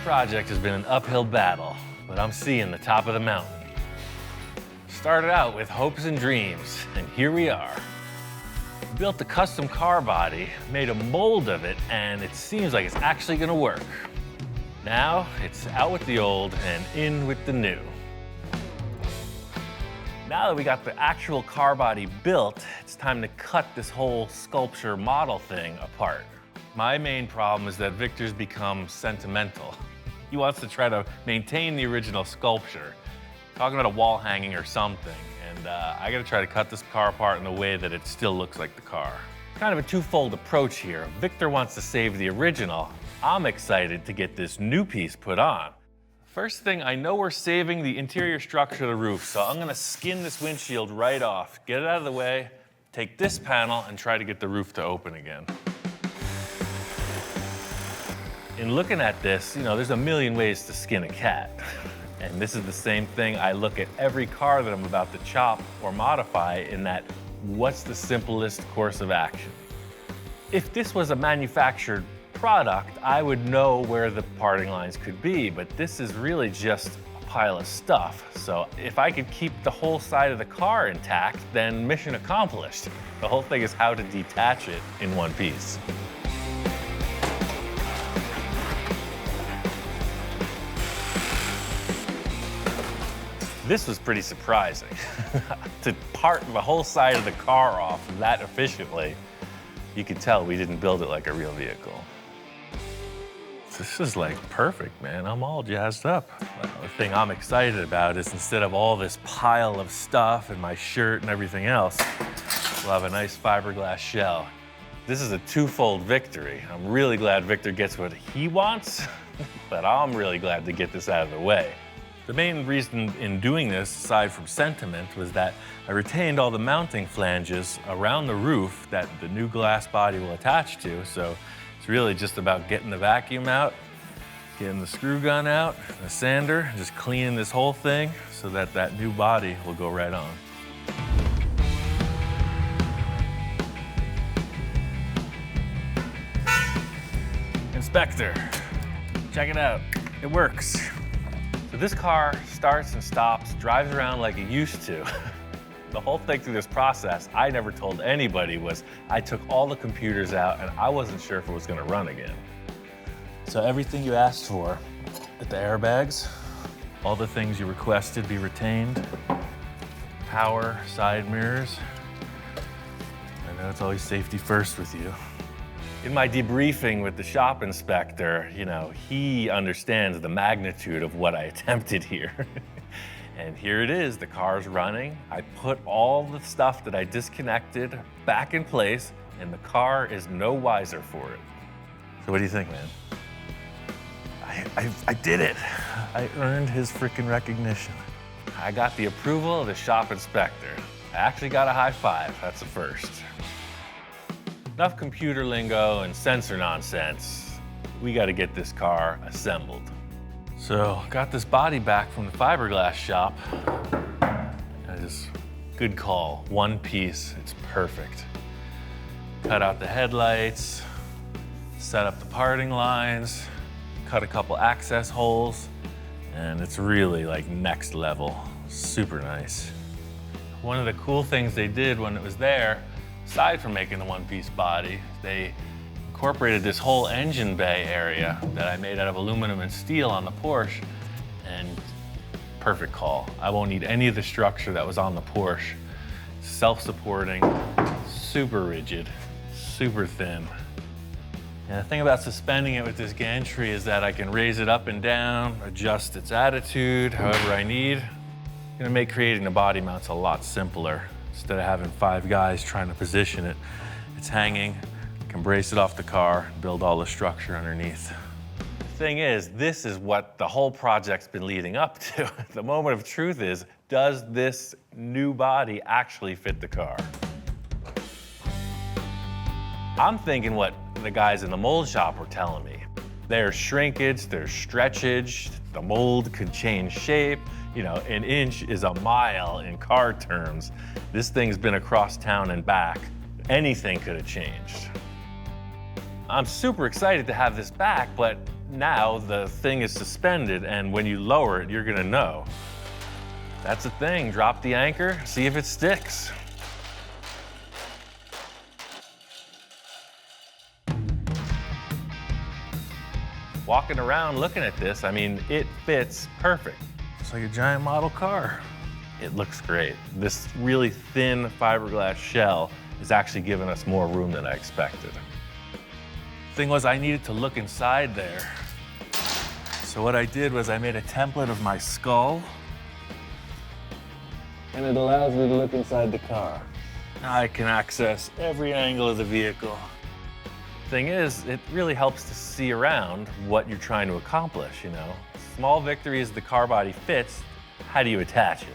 project has been an uphill battle, but I'm seeing the top of the mountain. Started out with hopes and dreams, and here we are. Built a custom car body, made a mold of it, and it seems like it's actually gonna work. Now, it's out with the old and in with the new. Now that we got the actual car body built, it's time to cut this whole sculpture model thing apart. My main problem is that Victor's become sentimental. He wants to try to maintain the original sculpture. Talking about a wall hanging or something, and I gotta try to cut this car apart in a way that it still looks like the car. Kind of a twofold approach here. Victor wants to save the original. I'm excited to get this new piece put on. First thing, I know we're saving the interior structure of the roof, so I'm gonna skin this windshield right off, get it out of the way, take this panel, and try to get the roof to open again. In looking at this, you know, there's a million ways to skin a cat. And this is the same thing. I look at every car that I'm about to chop or modify in that, what's the simplest course of action? If this was a manufactured product, I would know where the parting lines could be, but this is really just a pile of stuff. So if I could keep the whole side of the car intact, then mission accomplished. The whole thing is how to detach it in one piece. This was pretty surprising. To part the whole side of the car off that efficiently, you could tell we didn't build it like a real vehicle. This is like perfect, man. I'm all jazzed up. The thing I'm excited about is instead of all this pile of stuff and my shirt and everything else, we'll have a nice fiberglass shell. This is a twofold victory. I'm really glad Victor gets what he wants, but I'm really glad to get this out of the way. The main reason in doing this, aside from sentiment, was that I retained all the mounting flanges around the roof that the new glass body will attach to, so it's really just about getting the vacuum out, getting the screw gun out, the sander, and just cleaning this whole thing so that that new body will go right on. Inspector, check it out, it works. So this car starts and stops, drives around like it used to. The whole thing through this process, I never told anybody, was I took all the computers out and I wasn't sure if it was gonna run again. So everything you asked for, at the airbags, all the things you requested be retained, power, side mirrors. I know it's always safety first with you. In my debriefing with the shop inspector, you know, he understands the magnitude of what I attempted here. And here it is, the car's running. I put all the stuff that I disconnected back in place, and the car is no wiser for it. So what do you think, man? I did it. I earned his freaking recognition. I got the approval of the shop inspector. I actually got a high five, that's a first. Enough computer lingo and sensor nonsense. We got to get this car assembled. So, got this body back from the fiberglass shop. Good call, one piece, it's perfect. Cut out the headlights, set up the parting lines, cut a couple access holes, and it's really like next level, super nice. One of the cool things they did when it was there, aside from making the one-piece body, they incorporated this whole engine bay area that I made out of aluminum and steel on the Porsche, and perfect call. I won't need any of the structure that was on the Porsche. Self-supporting, super rigid, super thin. And the thing about suspending it with this gantry is that I can raise it up and down, adjust its attitude however I need. It's gonna make creating the body mounts a lot simpler. Instead of having 5 guys trying to position it, it's hanging, can brace it off the car, and build all the structure underneath. The thing is, this is what the whole project's been leading up to. The moment of truth is, does this new body actually fit the car? I'm thinking what the guys in the mold shop were telling me. There's shrinkage, there's stretchage, the mold could change shape. You know, an inch is a mile in car terms. This thing's been across town and back. Anything could have changed. I'm super excited to have this back, but Now the thing is suspended, and when you lower it, you're gonna know. That's the thing, drop the anchor, see if it sticks. Walking around looking at this, I mean, it fits perfect. It's like a giant model car. It looks great. This really thin fiberglass shell is actually giving us more room than I expected. Thing was, I needed to look inside there. So what I did was I made a template of my skull, and it allows me to look inside the car. Now I can access every angle of the vehicle. Thing is, it really helps to see around what you're trying to accomplish, you know? Small victories, the car body fits, how do you attach it?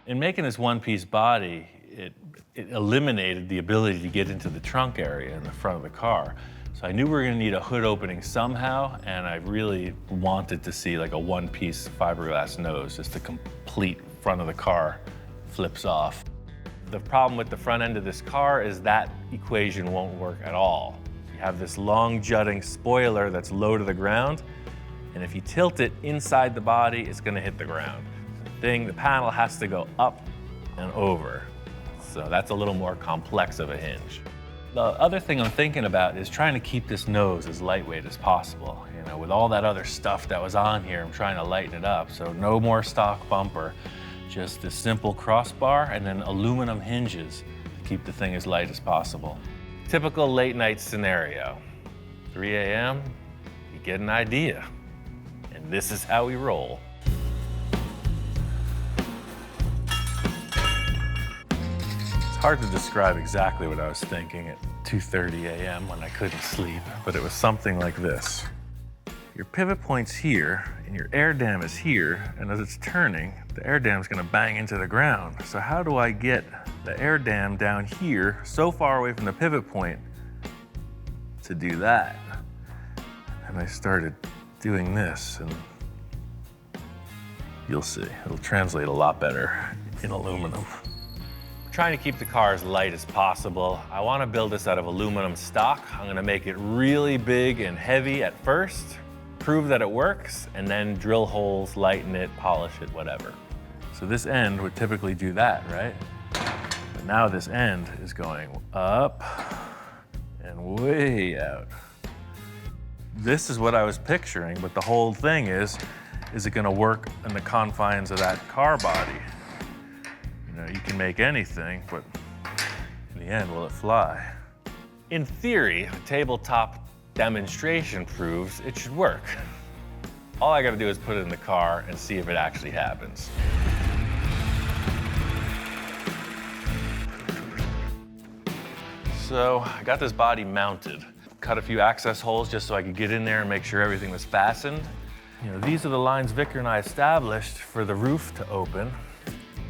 In making this one-piece body, it eliminated the ability to get into the trunk area in the front of the car. So I knew we were gonna need a hood opening somehow, and I really wanted to see like a one-piece fiberglass nose, just the complete front of the car flips off. The problem with the front end of this car is that equation won't work at all. You have this long jutting spoiler that's low to the ground, and if you tilt it inside the body, it's gonna hit the ground. The panel has to go up and over. So that's a little more complex of a hinge. The other thing I'm thinking about is trying to keep this nose as lightweight as possible. You know, with all that other stuff that was on here, I'm trying to lighten it up. So no more stock bumper, just this simple crossbar and then aluminum hinges to keep the thing as light as possible. Typical late night scenario. 3 a.m., you get an idea. And this is how we roll. It's hard to describe exactly what I was thinking at 2:30 a.m. when I couldn't sleep, but it was something like this. Your pivot point's here, and your air dam is here, and as it's turning, the air dam's gonna bang into the ground. So how do I get the air dam down here, so far away from the pivot point, to do that? And I started doing this, and you'll see, it'll translate a lot better in aluminum. Trying to keep the car as light as possible. I want to build this out of aluminum stock. I'm going to make it really big and heavy at first, prove that it works, and then drill holes, lighten it, polish it, whatever. So this end would typically do that, right? But now this end is going up and way out. This is what I was picturing, but the whole thing is it going to work in the confines of that car body? You know, you can make anything, but in the end, will it fly? In theory, a tabletop demonstration proves it should work. All I gotta do is put it in the car and see if it actually happens. So I got this body mounted. Cut a few access holes just so I could get in there and make sure everything was fastened. You know, these are the lines Victor and I established for the roof to open.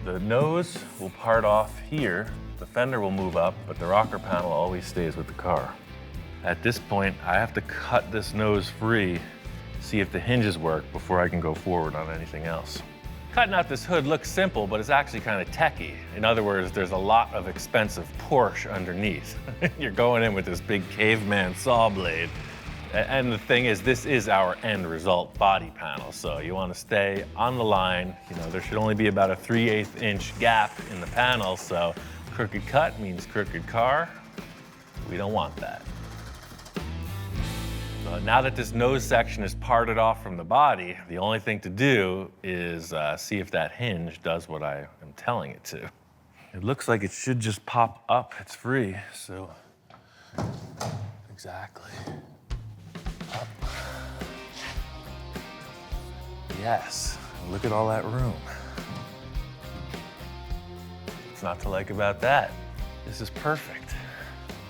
The nose will part off here, the fender will move up, but the rocker panel always stays with the car. At this point, I have to cut this nose free, see if the hinges work before I can go forward on anything else. Cutting out this hood looks simple, but it's actually kind of techy. In other words, there's a lot of expensive Porsche underneath. You're going in with this big caveman saw blade. And the thing is, this is our end result body panel, so you want to stay on the line. You know, there should only be about a 3/8 inch gap in the panel, so crooked cut means crooked car. We don't want that. Now that this nose section is parted off from the body, the only thing to do is see if that hinge does what I am telling it to. It looks like it should just pop up. It's free, so exactly. Up. Yes, look at all that room. What's not to like about that? This is perfect.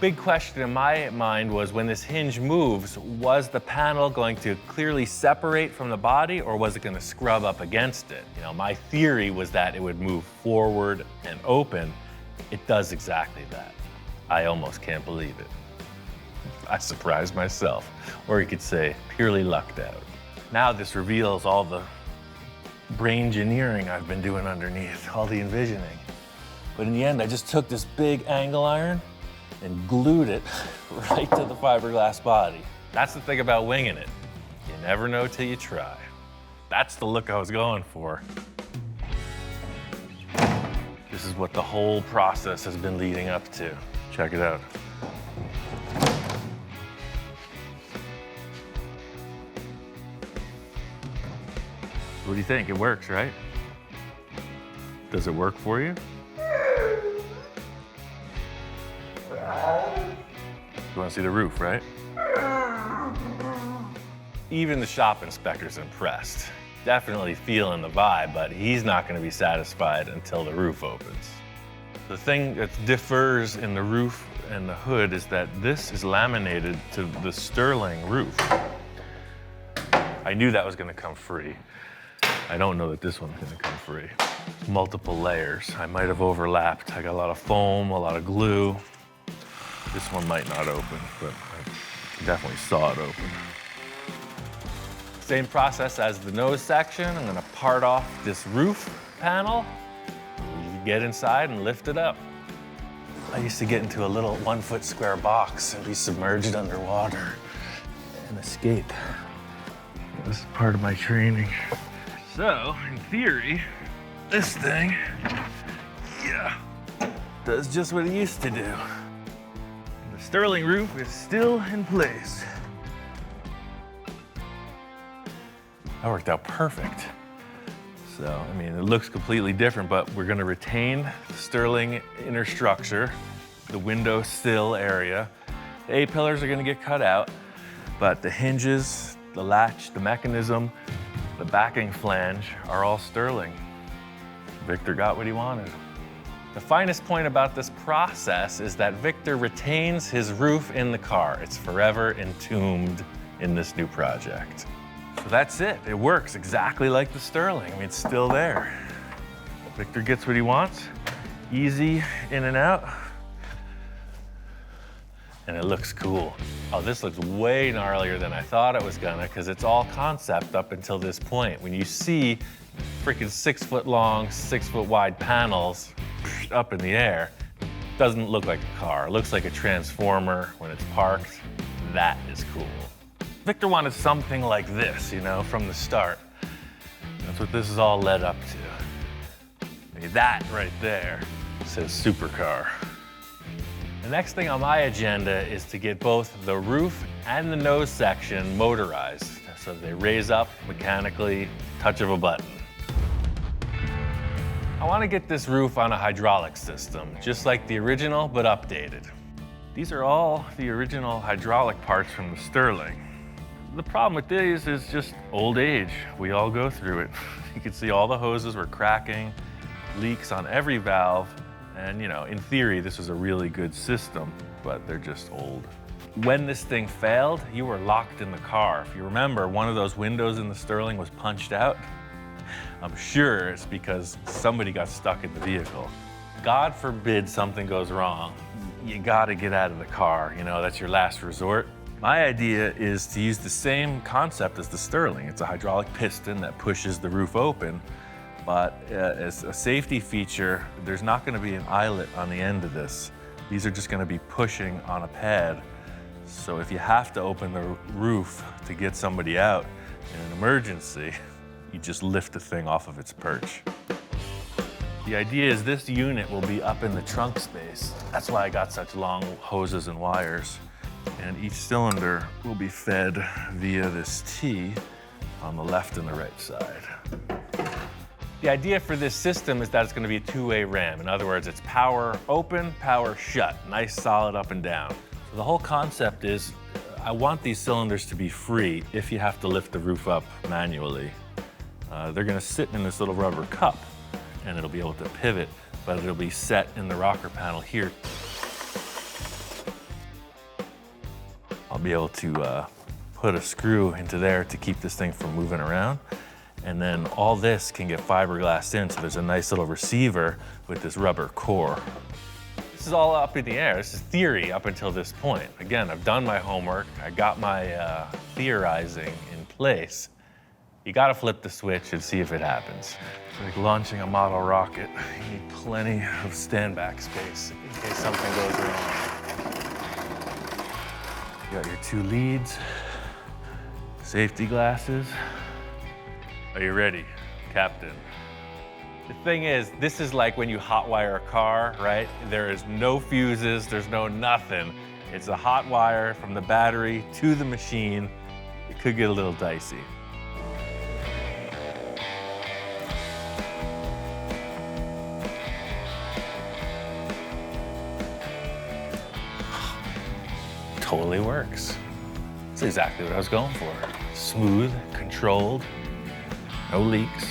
Big question in my mind was, when this hinge moves, was the panel going to clearly separate from the body, or was it going to scrub up against it? You know, my theory was that it would move forward and open. It does exactly that. I almost can't believe it. I surprised myself, or you could say purely lucked out. Now this reveals all the brain engineering I've been doing underneath, all the envisioning. But in the end, I just took this big angle iron and glued it right to the fiberglass body. That's the thing about winging it. You never know till you try. That's the look I was going for. This is what the whole process has been leading up to. Check it out. What do you think? It works, right? Does it work for you? You want to see the roof, right? Even the shop inspector's impressed. Definitely feeling the vibe, but he's not going to be satisfied until the roof opens. The thing that differs in the roof and the hood is that this is laminated to the sterling roof. I knew that was going to come free. I don't know that this one's going to come free. Multiple layers. I might have overlapped. I got a lot of foam, a lot of glue. This one might not open, but I definitely saw it open. Same process as the nose section. I'm gonna part off this roof panel. You can get inside and lift it up. I used to get into a little 1 foot square box and be submerged underwater and escape. This is part of my training. So, in theory, this thing, does just what it used to do. The sterling roof is still in place. That worked out perfect. So, I mean, it looks completely different, but we're gonna retain the sterling inner structure, the window sill area. The A-pillars are gonna get cut out, but the hinges, the latch, the mechanism, the backing flange are all sterling. Victor got what he wanted. The finest point about this process is that Victor retains his roof in the car. It's forever entombed in this new project. So that's it. It works exactly like the sterling. I mean, it's still there. Victor gets what he wants. Easy in and out. And it looks cool. Oh, this looks way gnarlier than I thought it was gonna, because it's all concept up until this point. When you see freaking 6 foot long, 6 foot wide panels up in the air, it doesn't look like a car. It looks like a transformer when it's parked. That is cool. Victor wanted something like this, you know, from the start. That's what this is all led up to. I mean, that right there says supercar. The next thing on my agenda is to get both the roof and the nose section motorized, so they raise up mechanically, touch of a button. I want to get this roof on a hydraulic system, just like the original, but updated. These are all the original hydraulic parts from the sterling. The problem with these is just old age. We all go through it. You can see all the hoses were cracking, leaks on every valve, and you know, in theory, this was a really good system, but they're just old. When this thing failed, you were locked in the car. If you remember, one of those windows in the sterling was punched out. I'm sure it's because somebody got stuck in the vehicle. God forbid something goes wrong. You gotta get out of the car, you know, that's your last resort. My idea is to use the same concept as the sterling. It's a hydraulic piston that pushes the roof open, but as a safety feature, there's not gonna be an eyelet on the end of this. These are just gonna be pushing on a pad. So if you have to open the roof to get somebody out in an emergency, you just lift the thing off of its perch. The idea is this unit will be up in the trunk space. That's why I got such long hoses and wires. And each cylinder will be fed via this T on the left and the right side. The idea for this system is that it's going to be a two-way ram. In other words, it's power open, power shut, nice solid up and down. So the whole concept is I want these cylinders to be free if you have to lift the roof up manually. They're going to sit in this little rubber cup and it'll be able to pivot, but it'll be set in the rocker panel here. I'll be able to put a screw into there to keep this thing from moving around. And then all this can get fiberglassed in, so there's a nice little receiver with this rubber core. This is all up in the air. This is theory up until this point. Again, I've done my homework. I got my theorizing in place. You gotta flip the switch and see if it happens. It's like launching a model rocket. You need plenty of stand-back space in case something goes wrong. You got your two leads, Safety glasses. Are you ready, Captain? The thing is, this is like when you hotwire a car, right? There is no fuses, there's no nothing. It's a hot wire from the battery to the machine. It could get a little dicey. Totally works. That's exactly what I was going for. Smooth, controlled, no leaks.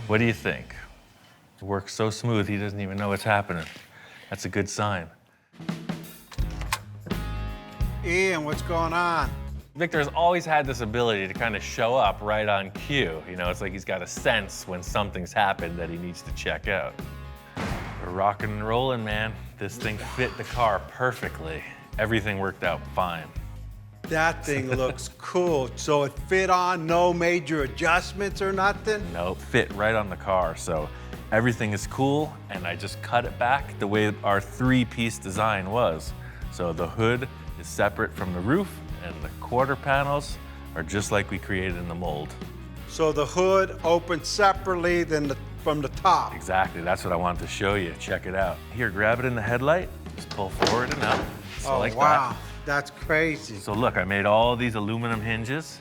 What do you think? It works so smooth, he doesn't even know what's happening. That's a good sign. Ian, what's going on? Victor's always had this ability to kind of show up right on cue. You know, it's like he's got a sense when something's happened that he needs to check out. We're rocking and rolling, man. This thing fit the car perfectly. Everything worked out fine. That thing looks cool. So it fit on, no major adjustments or nothing? Nope, fit right on the car. So everything is cool, and I just cut it back the way our three-piece design was. So the hood is separate from the roof, and the quarter panels are just like we created in the mold. So the hood opens separately than from the top. Exactly, that's what I wanted to show you. Check it out. Here, grab it in the headlight, just pull forward and up. So Oh, like wow, that. that's crazy. So look, I made all these aluminum hinges.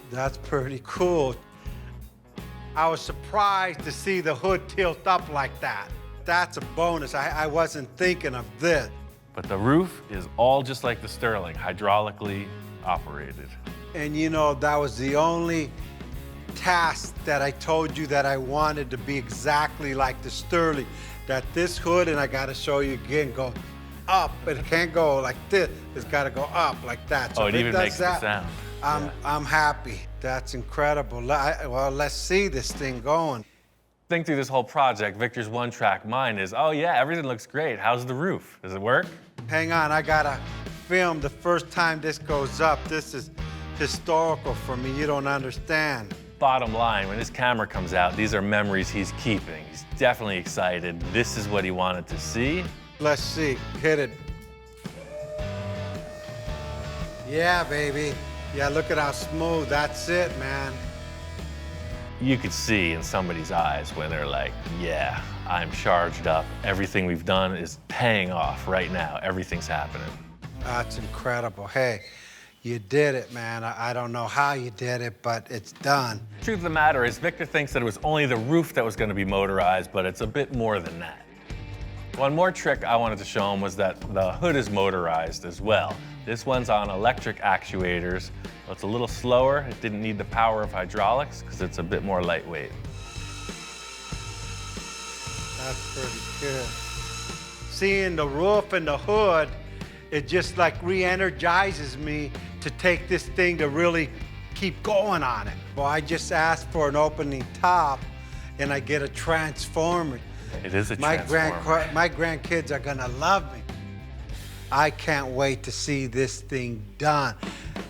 That's pretty cool. I was surprised to see the hood tilt up like that. That's a bonus. I wasn't thinking of this. But the roof is all just like the Sterling, hydraulically operated. And you know, that was the only task that I told you that I wanted to be exactly like the Sterling. That this hood, and I gotta show you again, go up, but it can't go like this. It's gotta go up like that. So Oh, if it even does makes the sound. I'm happy. That's incredible. Well, let's see this thing going. Think through this whole project, Victor's one-track mind is, oh yeah, everything looks great. How's the roof? Does it work? Hang on, I gotta film the first time this goes up. This is historical for me. You don't understand. Bottom line, when his camera comes out, these are memories he's keeping. He's definitely excited. This is what he wanted to see. Let's see. Hit it. Yeah, baby. Yeah, look at how smooth. That's it, man. You could see in somebody's eyes when they're like, yeah, I'm charged up. Everything we've done is paying off right now. Everything's happening. That's incredible. Hey, you did it, man. I don't know how you did it, but it's done. Truth of the matter is, Victor thinks that it was only the roof that was going to be motorized, but it's a bit more than that. One more trick I wanted to show him was that the hood is motorized as well. This one's on electric actuators. So it's a little slower. It didn't need the power of hydraulics because it's a bit more lightweight. That's pretty good. Seeing the roof and the hood, it just like re-energizes me to take this thing to really keep going on it. Well, I just asked for an opening top and I get a transformer. It is a transformer. My grandkids are gonna love me. I can't wait to see this thing done.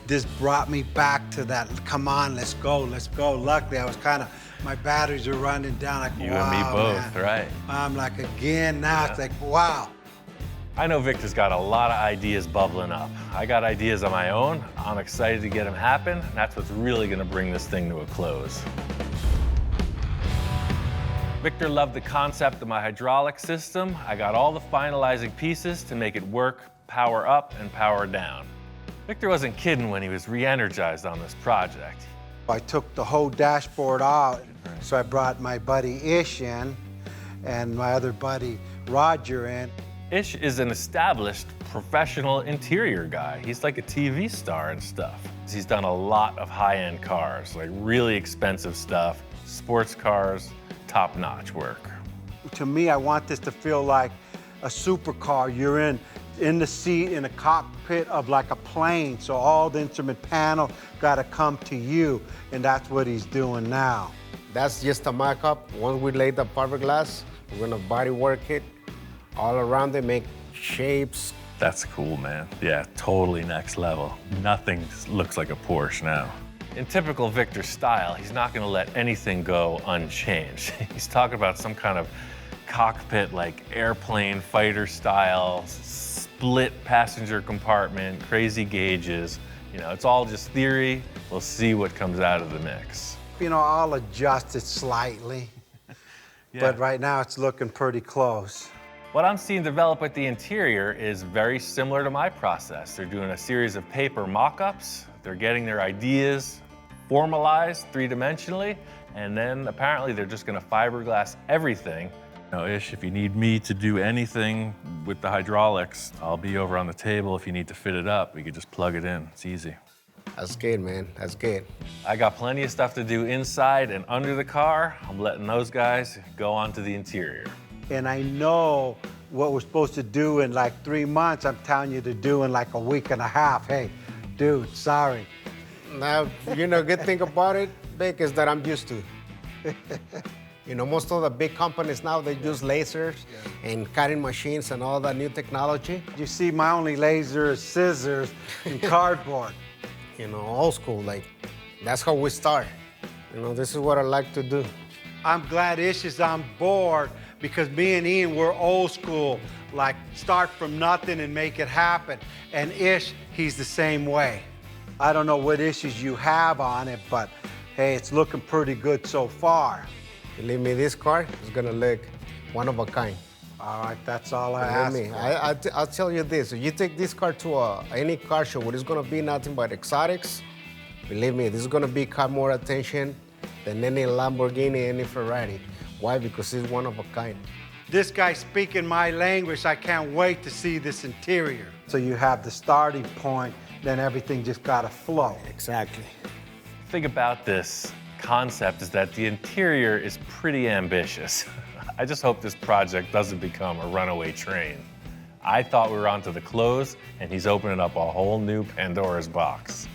This brought me back to that, come on, let's go, let's go. Luckily, I was my batteries are running down, like, You wow, and me both, man. right? I'm like, again, now it's like, wow. I know Victor's got a lot of ideas bubbling up. I got ideas of my own. I'm excited to get them happen. And that's what's really gonna bring this thing to a close. Victor loved the concept of my hydraulic system. I got all the finalizing pieces to make it work, power up and power down. Victor wasn't kidding when he was re-energized on this project. I took the whole dashboard out, so I brought my buddy Ish in and my other buddy Roger in. Ish is an established professional interior guy. He's like a TV star and stuff. He's done a lot of high-end cars, like really expensive stuff, sports cars, top-notch work. To me, I want this to feel like a supercar. You're in the seat in a cockpit of like a plane, so all the instrument panel gotta come to you, and that's what he's doing now. That's just a mock-up. Once we lay the fiberglass, we're gonna body work it all around it, make shapes. That's cool, man. Yeah, totally next level. Nothing looks like a Porsche now. In typical Victor style, he's not gonna let anything go unchanged. He's talking about some kind of cockpit, like airplane fighter style, split passenger compartment, crazy gauges, You know, it's all just theory. We'll see what comes out of the mix. You know, I'll adjust it slightly, but right now it's looking pretty close. What I'm seeing develop with the interior is very similar to my process. They're doing a series of paper mock-ups. They're getting their ideas formalized three-dimensionally, and then apparently they're just gonna fiberglass everything. You know, Ish, if you need me to do anything with the hydraulics, I'll be over on the table. If you need to fit it up, we could just plug it in. It's easy. That's good, man. That's good. I got plenty of stuff to do inside and under the car. I'm letting those guys go on to the interior. And I know what we're supposed to do in like 3 months, I'm telling you to do in like a week and a half. Hey, dude, sorry. Now, you know, good thing about it, Vic, is that I'm used to it. You know, most of the big companies now, they use lasers and cutting machines and all that new technology. You see, my only laser is scissors and cardboard. You know, old school, like, that's how we start. You know, this is what I like to do. I'm glad Ish is on board because me and Ian, we're old school, like start from nothing and make it happen. And Ish, he's the same way. I don't know what issues you have on it, but hey, it's looking pretty good so far. Believe me, this car is gonna look one of a kind. All right, that's all I ask Believe me, for. I'll tell you this, if you take this car to any car show where it's gonna be nothing but exotics, believe me, this is gonna be caught more attention than any Lamborghini, any Ferrari. Why? Because it's one of a kind. This guy's speaking my language. I can't wait to see this interior. So you have the starting point, then everything just gotta flow. Exactly. The thing about this concept is that the interior is pretty ambitious. I just hope this project doesn't become a runaway train. I thought we were onto the close, and he's opening up a whole new Pandora's box.